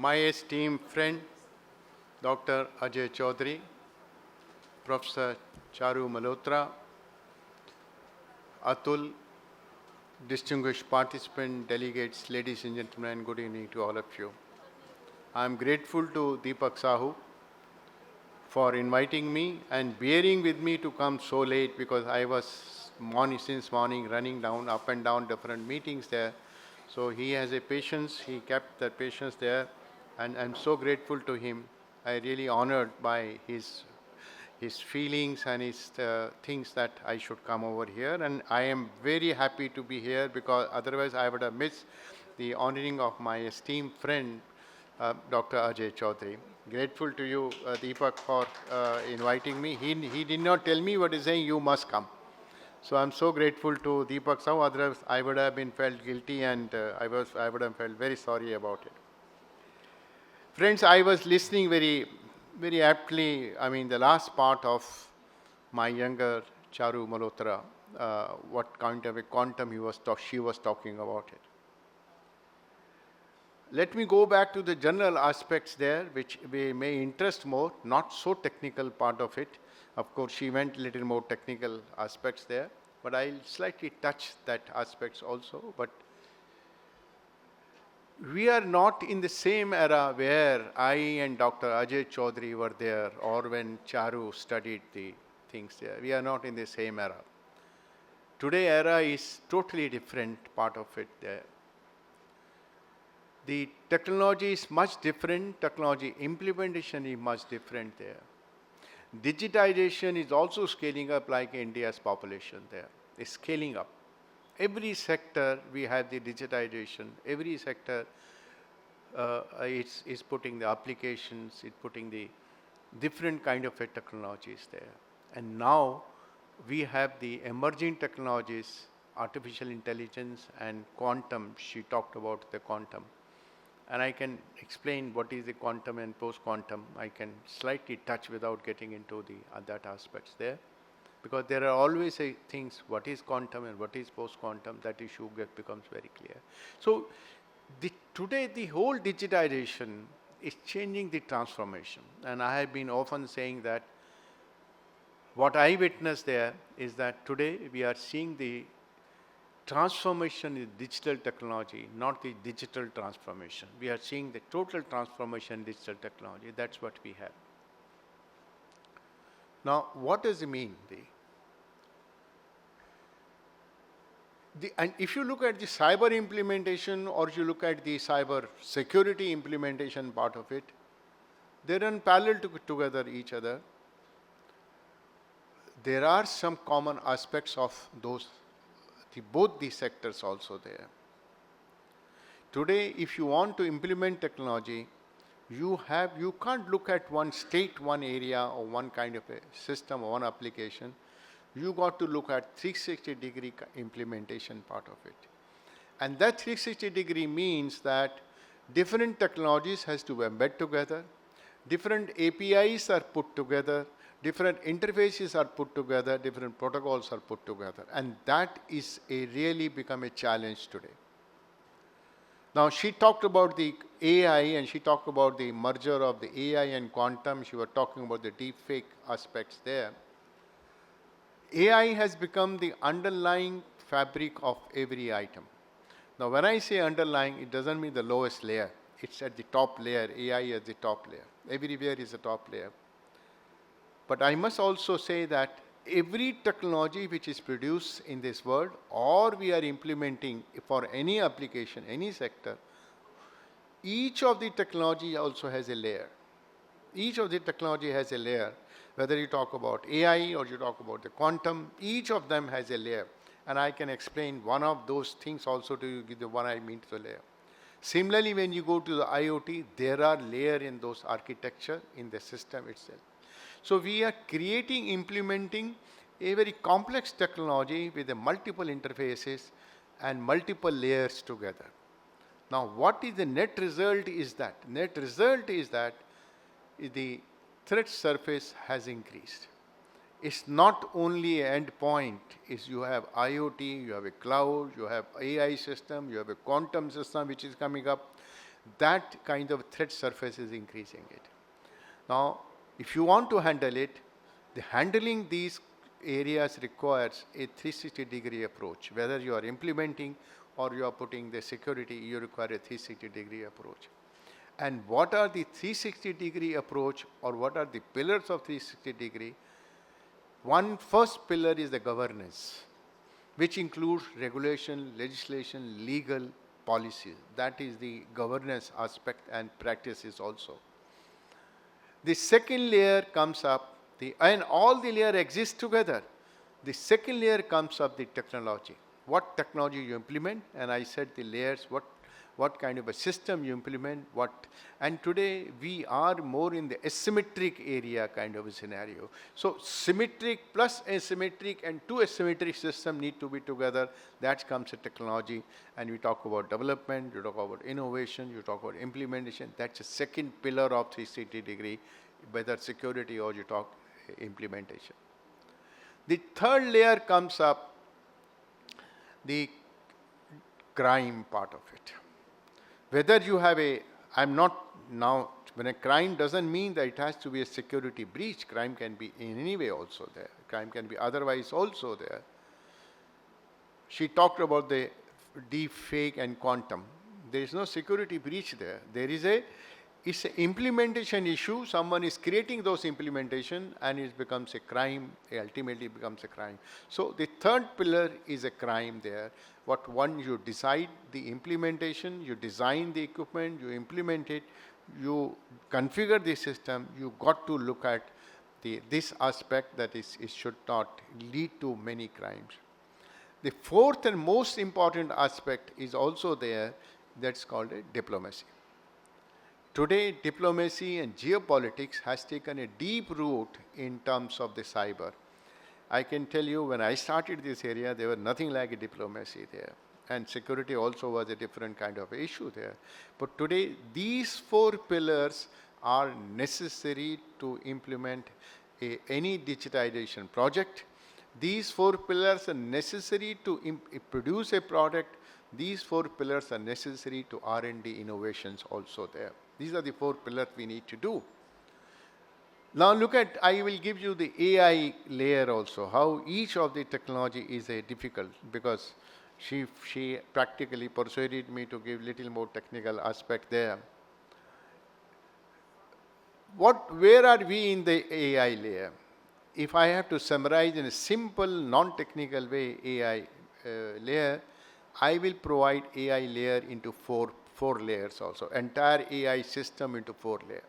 My esteemed friend, Dr. Ajay Chaudhary, Professor Charu Malhotra, Atul, distinguished participant, delegates, ladies and gentlemen, good evening to all of you. I am grateful to Deepak Sahu for inviting me and bearing with me to come so late because I was since morning running down, up and down different meetings there. So he has a patience, he kept that patience there, and I'm so grateful to him. I really honored by his feelings and his things that I should come over here. And I am very happy to be here because otherwise I would have missed the honoring of my esteemed friend, Dr. Ajay Chaudhary. Grateful to you, Deepak, for inviting me. He did not tell me, but he's saying you must come. So I'm so grateful to Deepak Sahu. Otherwise, I would have been felt guilty, and I would have felt very sorry about it. Friends, I was listening very aptly. I mean, the last part of my younger Charu Malhotra, what kind of a quantum she was talking about it. Let me go back to the general aspects there, which may interest more, not so technical part of it. Of course, she went a little more technical aspects there, but I'll slightly touch that aspects also. But we are not in the same era where I and Dr. Ajay Chaudhary were there, or when Charu studied the things there. We are not in the same era. Today era is totally different part of it there. The technology is much different, technology implementation is much different there. Digitization is also scaling up like India's population there. It's scaling up. Every sector we have the digitization, every sector is putting the applications, it's putting the different kind of technologies there. And now we have the emerging technologies, artificial intelligence and quantum. She talked about the quantum. And I can explain what is the quantum and post-quantum. I can slightly touch without getting into that aspects there. Because there are always things, what is quantum and what is post-quantum, that issue becomes very clear. So today the whole digitization is changing the transformation. And I have been often saying that what I witnessed there is that today we are seeing the transformation in digital technology, not the digital transformation. We are seeing the total transformation in digital technology. That's what we have. Now, what does it mean? And if you look at the cyber implementation, or if you look at the cyber security implementation part of it, they run parallel together each other. There are some common aspects of both these sectors also there. Today, if you want to implement technology, you can't look at one state, one area, or one kind of a system or one application. You got to look at 360-degree implementation part of it. And that 360-degree means that different technologies has to embed together, different APIs are put together, different interfaces are put together, different protocols are put together. And that is really become a challenge today. Now, she talked about the AI and she talked about the merger of the AI and quantum. She was talking about the deep fake aspects there. AI has become the underlying fabric of every item. Now, when I say underlying, it doesn't mean the lowest layer. It's at the top layer. AI is the top layer. Everywhere is a top layer. But I must also say that every technology which is produced in this world, or we are implementing for any application, any sector, each of the technology also has a layer. Each of the technology has a layer. Whether you talk about AI or you talk about the quantum, each of them has a layer. And I can explain one of those things also to you, the one I mean to the layer. Similarly, when you go to the IoT, there are layers in those architecture in the system itself. So we are implementing a very complex technology with the multiple interfaces and multiple layers together. Now, what is the net result is that? Net result is that the threat surface has increased. It's not only an endpoint, it's you have IoT, you have a cloud, you have AI system, you have a quantum system which is coming up. that kind of threat surface is increasing it. Now, if you want to handle it, the handling these areas requires a 360-degree approach. Whether you are implementing or you are putting the security, you require a 360-degree approach. And what are the 360-degree approach, or what are the pillars of 360-degree? One first pillar is the governance, which includes regulation, legislation, legal policies. That is the governance aspect and practices also. The second layer comes up, and all the layers exist together. The second layer comes up the technology. What technology you implement, and I said the layers, what kind of a system you implement, and today we are more in the asymmetric area kind of a scenario. So symmetric plus asymmetric and two asymmetric systems need to be together. That comes a technology, and we talk about development, you talk about innovation, you talk about implementation. That's a second pillar of 360-degree, whether security or you talk implementation. The third layer comes up, the crime part of it. Whether you have I'm not now, when a crime doesn't mean that it has to be a security breach. Crime can be in any way also there. Crime can be otherwise also there. She talked about the deep fake and quantum. There is no security breach there. It's an implementation issue. Someone is creating those implementation and it becomes a crime, ultimately becomes a crime. So the third pillar is a crime there. You decide the implementation, you design the equipment, you implement it, you configure the system, you got to look at this aspect that it should not lead to many crimes. The fourth and most important aspect is also there, that's called a diplomacy. Today, diplomacy and geopolitics has taken a deep root in terms of the cyber. I can tell you, when I started this area, there was nothing like a diplomacy there. And security also was a different kind of issue there. But today, these four pillars are necessary to implement any digitization project. These four pillars are necessary to produce a product. These four pillars are necessary to R&D innovations also there. These are the four pillars we need to do. Now look at, I will give you the AI layer also, how each of the technology is difficult, because she practically persuaded me to give little more technical aspect there. Where are we in the AI layer? If I have to summarize in a simple, non-technical way AI layer, I will provide AI layer into four layers also. Entire AI system into 4 layers.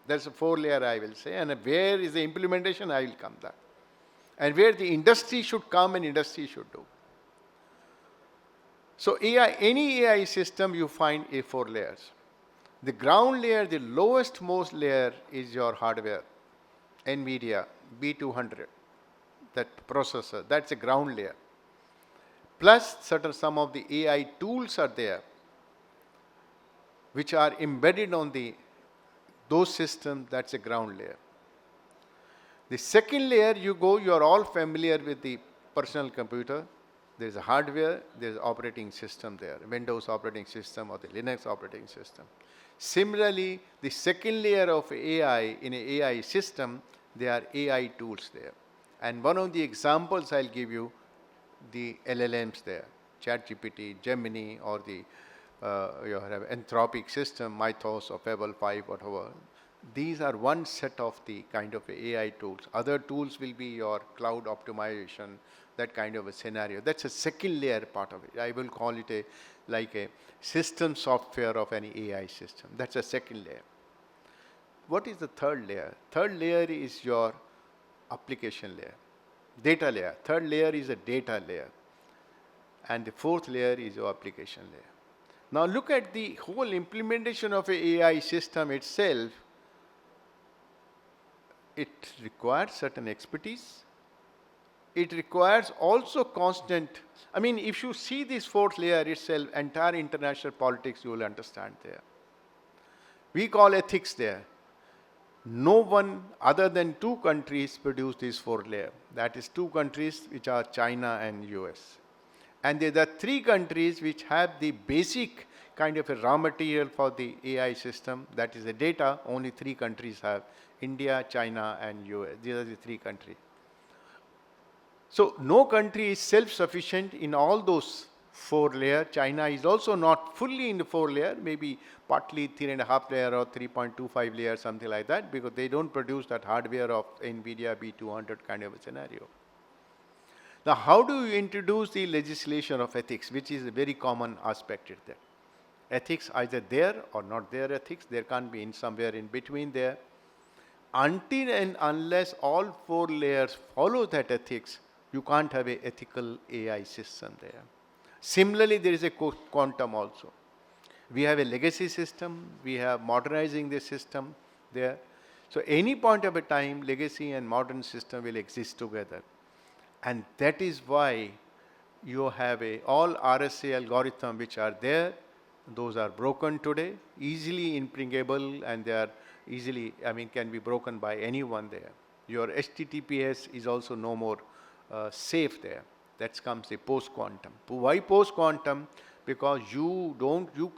That's a 4 layer I will say. And where is the implementation, I will come that. And where the industry should come and industry should do. So any AI system you find 4 layers. The ground layer, the lowest most layer is your hardware. NVIDIA B200, that processor, that's a ground layer. Plus some of the AI tools are there, which are embedded on those systems, that's a ground layer. The second layer you are all familiar with the personal computer. There's a hardware, there's operating system there, Windows operating system or the Linux operating system. Similarly, the second layer of AI, in an AI system, there are AI tools there. And one of the examples I'll give you, the LLMs there, ChatGPT, Gemini, or you have Anthropic system, Mythos or Pebble 5, whatever. These are one set of the kind of AI tools. Other tools will be your cloud optimization, that kind of a scenario. That's a second layer part of it. I will call it like a system software of any AI system. That's a second layer. What is the third layer? Third layer is your application layer, data layer. Third layer is a data layer. And the fourth layer is your application layer. Now look at the whole implementation of an AI system itself. It requires certain expertise. It requires also constant, if you see this fourth layer itself, entire international politics you will understand there. We call ethics there. No one other than 2 countries produce this 4th layer. That is 2 countries which are China and US. And there are 3 countries which have the basic kind of a raw material for the AI system. That is the data only 3 countries have: India, China, and US. These are the 3 countries. So no country is self-sufficient in all those 4 layers. China is also not fully in the 4 layer, maybe partly 3.5 layer or 3.25 layer, something like that, because they don't produce that hardware of NVIDIA B200 kind of a scenario. Now, how do you introduce the legislation of ethics, which is a very common aspect in there? Ethics either there or not there ethics. There can't be in somewhere in between there. Until and unless all 4 layers follow that ethics, you can't have an ethical AI system there. Similarly, there is a quantum also. We have a legacy system, we have modernizing the system there. So any point of a time, legacy and modern system will exist together. And that is why you have all RSA algorithm which are there. Those are broken today, easily impregnable, and they are easily, can be broken by anyone there. Your HTTPS is also no more safe there. That comes the post-quantum. Why post-quantum? Because you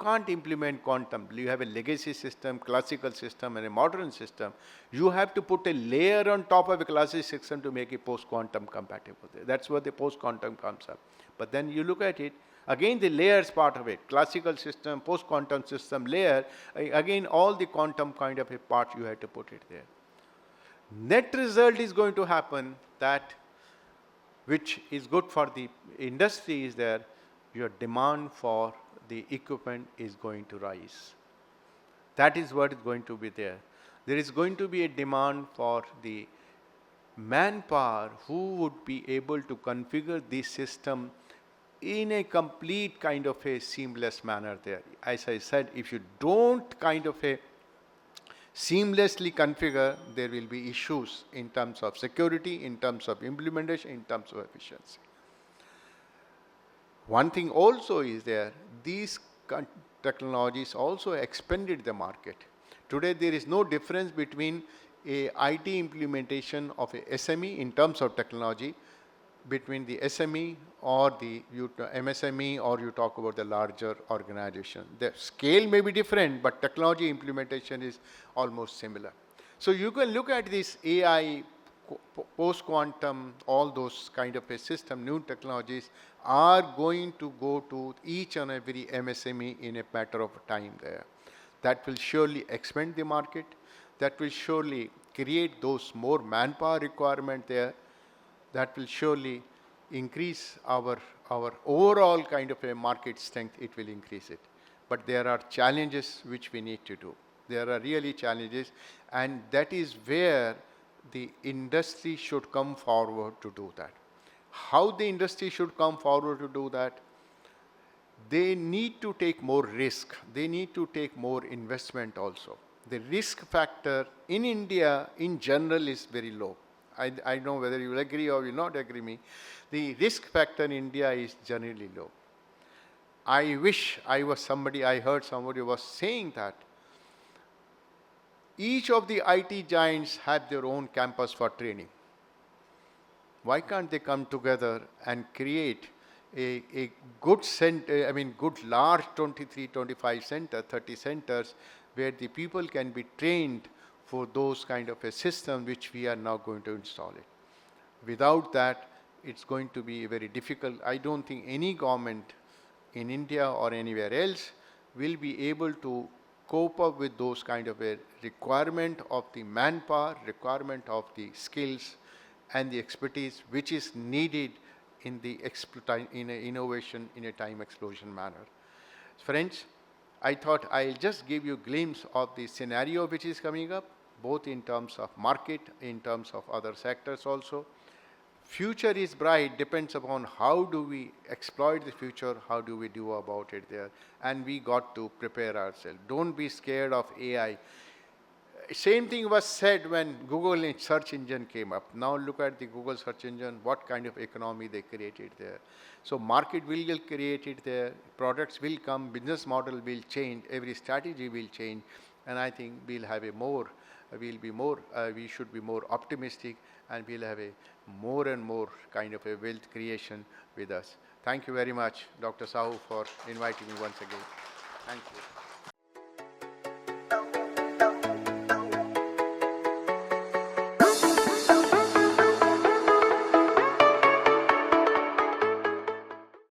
can't implement quantum. You have a legacy system, classical system, and a modern system. You have to put a layer on top of a classical system to make it post-quantum compatible. That's where the post-quantum comes up. But then you look at it, again the layers part of it, classical system, post-quantum system, layer, again all the quantum kind of a part you have to put it there. Net result is going to happen that, which is good for the industry, is there, your demand for the equipment is going to rise. That is what is going to be there. There is going to be a demand for the manpower who would be able to configure this system in a complete kind of a seamless manner there. As I said, if you don't kind of a seamlessly configure, there will be issues in terms of security, in terms of implementation, in terms of efficiency. One thing also is there, these technologies also expanded the market. Today there is no difference between a IT implementation of a SME in terms of technology between the SME or the MSME, or you talk about the larger organization. The scale may be different, but technology implementation is almost similar. So you can look at this AI, post-quantum, all those kind of a system, new technologies are going to go to each and every MSME in a matter of time there. That will surely expand the market. That will surely create those more manpower requirement there. That will surely increase our overall kind of a market strength. It will increase it. But there are challenges which we need to do. There are really challenges, and that is where the industry should come forward to do that. How the industry should come forward to do that? They need to take more risk. They need to take more investment also. The risk factor in India in general is very low. I don't know whether you will agree or will not agree me. The risk factor in India is generally low. I wish I heard somebody was saying that each of the IT giants have their own campus for training. Why can't they come together and create a good center, good large 23, 25 center, 30 centers where the people can be trained for those kind of a system which we are now going to install it. Without that, it's going to be very difficult. I don't think any government in India or anywhere else will be able to cope up with those kind of a requirement of the manpower, requirement of the skills and the expertise which is needed in the innovation in a time explosion manner. Friends, I thought I'll just give you a glimpse of the scenario which is coming up, both in terms of market, in terms of other sectors also. Future is bright, depends upon how do we exploit the future, how do we do about it there, and we got to prepare ourselves. Don't be scared of AI. Same thing was said when Google search engine came up. Now look at the Google search engine, what kind of economy they created there. So market will get created there, products will come, business model will change, every strategy will change, and I think we should be more optimistic, and we'll have a more and more kind of a wealth creation with us. Thank you very much, Dr. Sahu, for inviting me once again. Thank you.